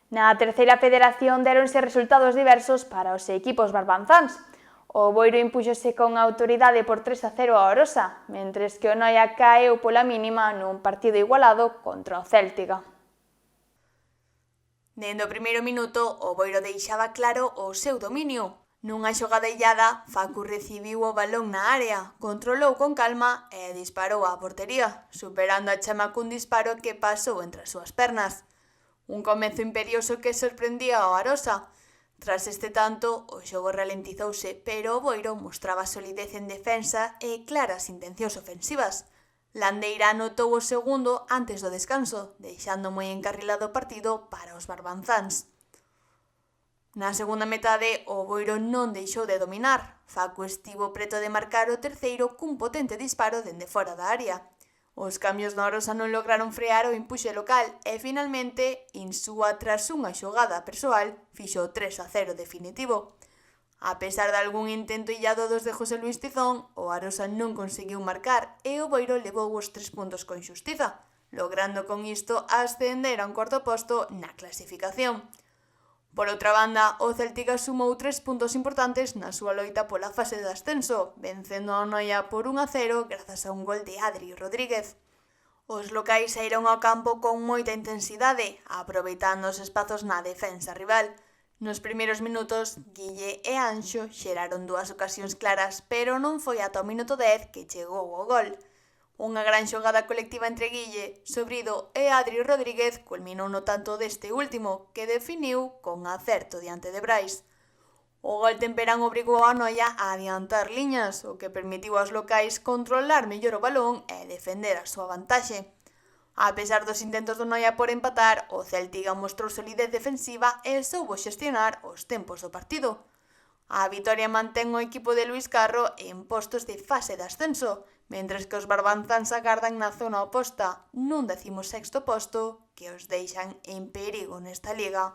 Na terceira federación deronse resultados diversos para os equipos barbanzáns. O Boiro impúxose con autoridade por 3-0 a Orosa, mentres que o Noia caeu pola mínima nun partido igualado contra o Céltiga. Dende o primeiro minuto, o Boiro deixaba claro o seu dominio. Nunha xogada illada, Facu recibiu o balón na área, controlou con calma e disparou á portería, superando a Chama cun disparo que pasou entre as súas pernas. Un comezo imperioso que sorprendía ao Arosa. Tras este tanto, o xogo ralentizouse, pero o Boiro mostraba solidez en defensa e claras intencións ofensivas. Landeira anotou o segundo antes do descanso, deixando moi encarrilado o partido para os barbanzáns. Na segunda metade, o Boiro non deixou de dominar. Facu estivo preto de marcar o terceiro cun potente disparo dende fora da área. Os cambios na Orosa non lograron frear o impuxe local e, finalmente, Insúa, tras unha xogada persoal, fixo o 3-0 definitivo. A pesar de algún intento illado dos de José Luis Tizón, o Arosa non conseguiu marcar e o Boiro levou os 3 puntos con xustiza, logrando con isto ascender a un cuarto posto na clasificación. Por outra banda, o Céltiga sumou 3 puntos importantes na súa loita pola fase de ascenso, vencendo ao Noia por 1-0 grazas a un gol de Adri Rodríguez. Os locais saíron ao campo con moita intensidade, aproveitando os espazos na defensa rival. Nos primeiros minutos, Guille e Anxo xeraron 2 ocasións claras, pero non foi ata o minuto 10 que chegou o gol. Unha gran xogada colectiva entre Guille, Sobrido e Adri Rodríguez culminou no tanto deste último, que definiu con acerto diante de Brais. O gol temperán obrigou a Noia a adiantar liñas, o que permitiu aos locais controlar mellor o balón e defender a súa vantaxe. A pesar dos intentos do Noia por empatar, o Céltiga mostrou solidez defensiva e soubo xestionar os tempos do partido. A vitoria mantén o equipo de Luís Carro en postos de fase de ascenso, mentres que os barbanzáns agardan na zona oposta nun 16º posto que os deixan en perigo nesta liga.